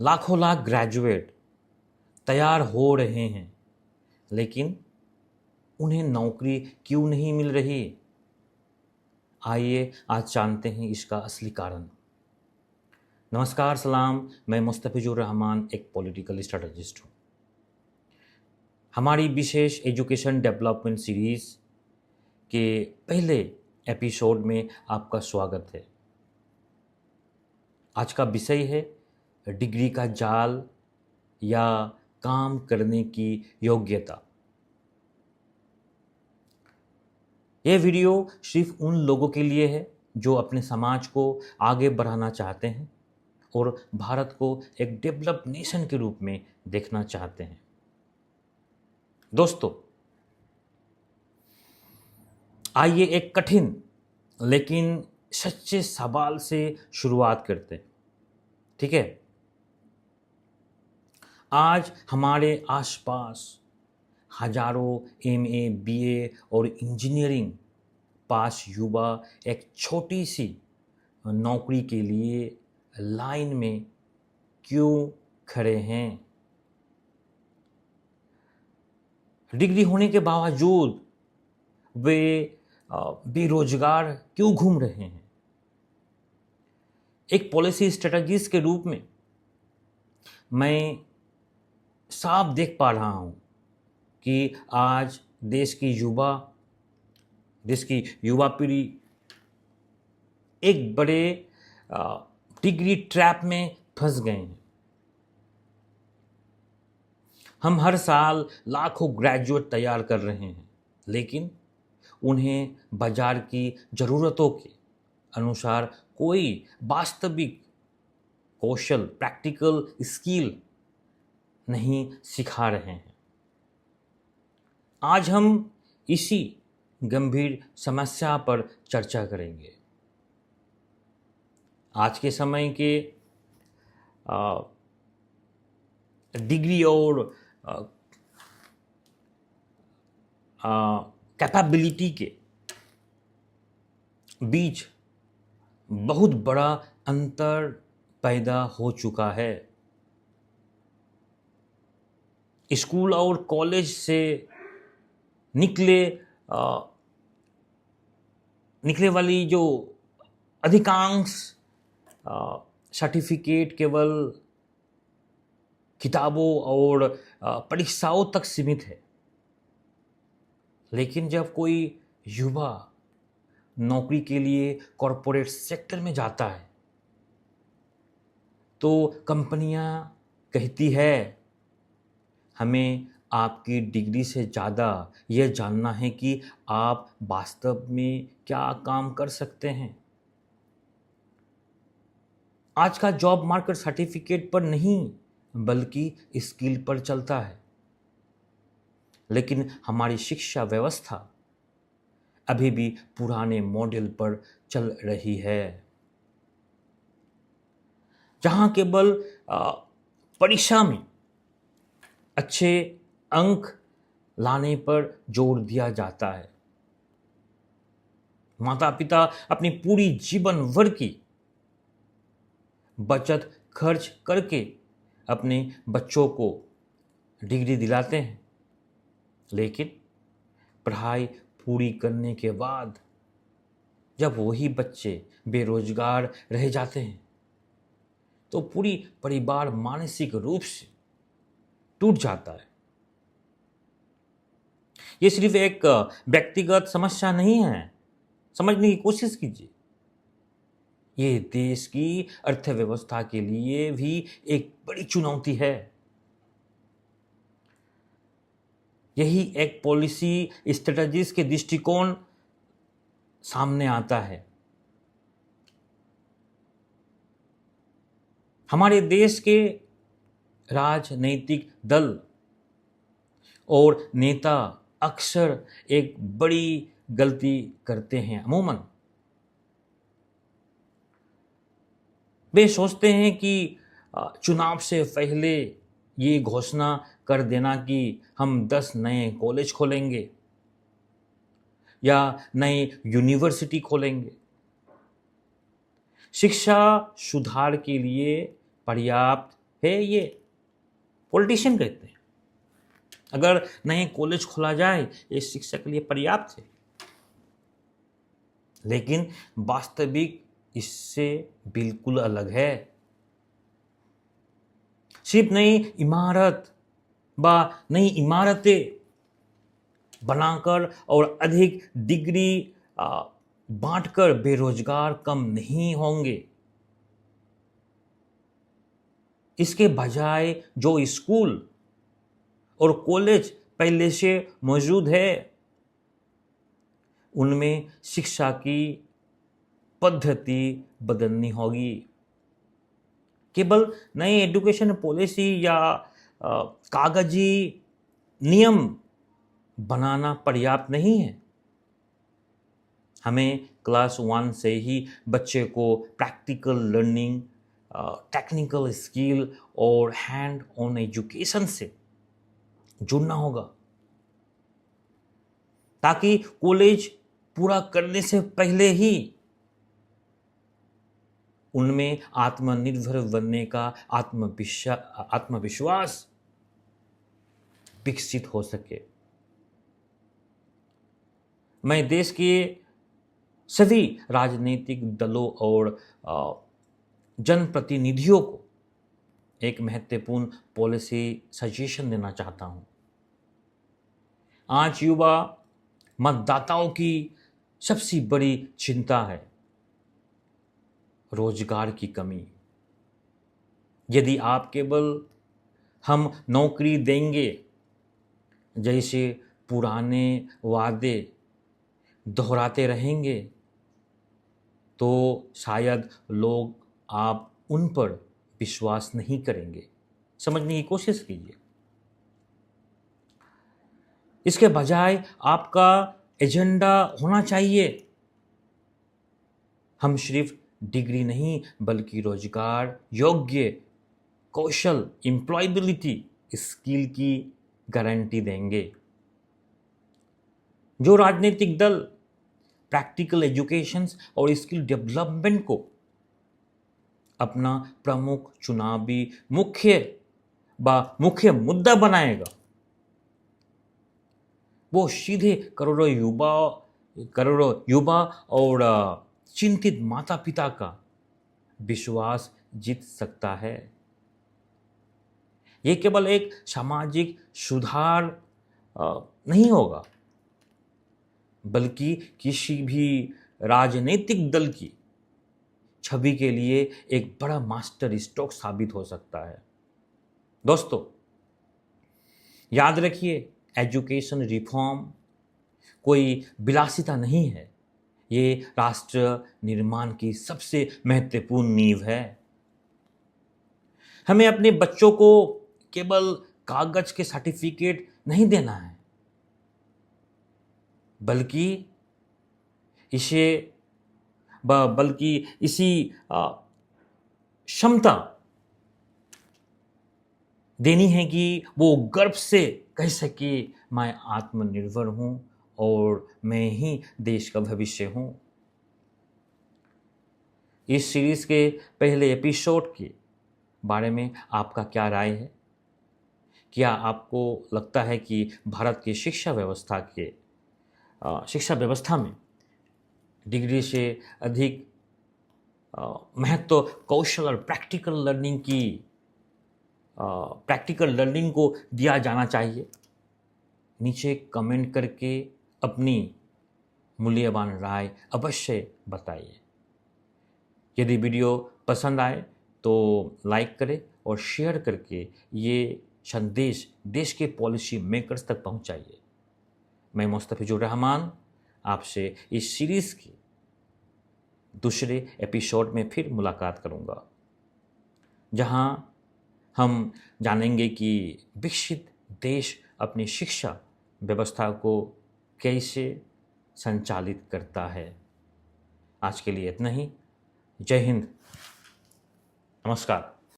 लाखों लाख ग्रेजुएट तैयार हो रहे हैं, लेकिन उन्हें नौकरी क्यों नहीं मिल रही? आइए आज जानते हैं इसका असली कारण। नमस्कार, सलाम। मैं मुस्तफिजुर रहमान एक पॉलिटिकल स्ट्रेटजिस्ट हूँ। हमारी विशेष एजुकेशन डेवलपमेंट सीरीज़ के पहले एपिसोड में आपका स्वागत है। आज का विषय है डिग्री का जाल या काम करने की योग्यता। यह वीडियो सिर्फ उन लोगों के लिए है जो अपने समाज को आगे बढ़ाना चाहते हैं और भारत को एक डेवलप्ड नेशन के रूप में देखना चाहते हैं। दोस्तों, आइए एक कठिन लेकिन सच्चे सवाल से शुरुआत करते हैं। ठीक है, आज हमारे आसपास हजारों एमए, बीए और इंजीनियरिंग पास युवा एक छोटी सी नौकरी के लिए लाइन में क्यों खड़े हैं? डिग्री होने के बावजूद वे बेरोजगार क्यों घूम रहे हैं? एक पॉलिसी स्ट्रेटजिस्ट के रूप में मैं साफ देख पा रहा हूं कि आज देश की युवा पीढ़ी एक बड़े डिग्री ट्रैप में फंस गए हैं। हम हर साल लाखों ग्रेजुएट तैयार कर रहे हैं, लेकिन उन्हें बाजार की ज़रूरतों के अनुसार कोई वास्तविक कौशल, प्रैक्टिकल स्किल नहीं सिखा रहे हैं। आज हम इसी गंभीर समस्या पर चर्चा करेंगे। आज के समय के डिग्री और कैपेबिलिटी के बीच बहुत बड़ा अंतर पैदा हो चुका है। स्कूल और कॉलेज से निकले वाली जो अधिकांश सर्टिफिकेट केवल किताबों और परीक्षाओं तक सीमित है। लेकिन जब कोई युवा नौकरी के लिए कॉरपोरेट सेक्टर में जाता है तो कंपनियां कहती है, हमें आपकी डिग्री से ज़्यादा यह जानना है कि आप वास्तव में क्या काम कर सकते हैं। आज का जॉब मार्केट सर्टिफिकेट पर नहीं बल्कि स्किल पर चलता है। लेकिन हमारी शिक्षा व्यवस्था अभी भी पुराने मॉडल पर चल रही है, जहां केवल परीक्षा में अच्छे अंक लाने पर जोर दिया जाता है। माता पिता अपनी पूरी जीवन भर की बचत खर्च करके अपने बच्चों को डिग्री दिलाते हैं, लेकिन पढ़ाई पूरी करने के बाद जब वही बच्चे बेरोजगार रह जाते हैं तो पूरी परिवार मानसिक रूप से टूट जाता है। ये सिर्फ एक व्यक्तिगत समस्या नहीं है, समझने की कोशिश कीजिए। ये देश की अर्थव्यवस्था के लिए भी एक बड़ी चुनौती है। यही एक पॉलिसी स्ट्रेटजिस्ट के दृष्टिकोण सामने आता है। हमारे देश के राजनीतिक दल और नेता अक्सर एक बड़ी गलती करते हैं। अमूमन वे सोचते हैं कि चुनाव से पहले ये घोषणा कर देना कि हम 10 नए कॉलेज खोलेंगे या नई यूनिवर्सिटी खोलेंगे। शिक्षा सुधार के लिए पर्याप्त है ये पॉलिटिशियन कहते हैं। अगर नए कॉलेज खोला जाए ये शिक्षा के लिए पर्याप्त है, लेकिन वास्तविक इससे बिल्कुल अलग है। सिर्फ नई इमारतें बनाकर और अधिक डिग्री बांटकर बेरोजगार कम नहीं होंगे। इसके बजाय जो स्कूल और कॉलेज पहले से मौजूद है उनमें शिक्षा की पद्धति बदलनी होगी। केवल नई एजुकेशन पॉलिसी या कागजी नियम बनाना पर्याप्त नहीं है। हमें क्लास 1 से ही बच्चे को प्रैक्टिकल लर्निंग, टेक्निकल स्किल और हैंड ऑन एजुकेशन से जुड़ना होगा, ताकि कॉलेज पूरा करने से पहले ही उनमें आत्मनिर्भर बनने का आत्मविश्वास विकसित हो सके। मैं देश के सभी राजनीतिक दलों और जनप्रतिनिधियों को एक महत्वपूर्ण पॉलिसी सजेशन देना चाहता हूं। आज युवा मतदाताओं की सबसे बड़ी चिंता है रोजगार की कमी। यदि आप केवल हम नौकरी देंगे जैसे पुराने वादे दोहराते रहेंगे तो शायद लोग आप उन पर विश्वास नहीं करेंगे। समझने की कोशिश कीजिए। इसके बजाय आपका एजेंडा होना चाहिए, हम सिर्फ डिग्री नहीं बल्कि रोजगार योग्य कौशल एम्प्लॉयबिलिटी स्किल की गारंटी देंगे। जो राजनीतिक दल प्रैक्टिकल एजुकेशन और स्किल डेवलपमेंट को अपना प्रमुख चुनावी मुख्य मुद्दा बनाएगा, वो सीधे करोड़ों युवा और चिंतित माता पिता का विश्वास जीत सकता है। ये केवल एक सामाजिक सुधार नहीं होगा, बल्कि किसी भी राजनीतिक दल की छवि के लिए एक बड़ा मास्टर स्ट्रोक साबित हो सकता है। दोस्तों, याद रखिए, एजुकेशन रिफॉर्म कोई विलासिता नहीं है, ये राष्ट्र निर्माण की सबसे महत्वपूर्ण नींव है। हमें अपने बच्चों को केवल कागज के सर्टिफिकेट नहीं देना है, बल्कि इसी क्षमता देनी है कि वो गर्व से कह सके मैं आत्मनिर्भर हूं और मैं ही देश का भविष्य हूं। इस सीरीज के पहले एपिसोड के बारे में आपका क्या राय है? क्या आपको लगता है कि भारत की शिक्षा व्यवस्था में डिग्री से अधिक महत्व कौशल और प्रैक्टिकल लर्निंग को दिया जाना चाहिए? नीचे कमेंट करके अपनी मूल्यवान राय अवश्य बताइए। यदि वीडियो पसंद आए तो लाइक करें और शेयर करके ये संदेश देश के पॉलिसी मेकर्स तक पहुंचाइए। मैं मुस्तफिजुर रहमान आपसे इस सीरीज़ के दूसरे एपिसोड में फिर मुलाकात करूंगा, जहां हम जानेंगे कि विकसित देश अपनी शिक्षा व्यवस्था को कैसे संचालित करता है। आज के लिए इतना ही। जय हिंद, नमस्कार।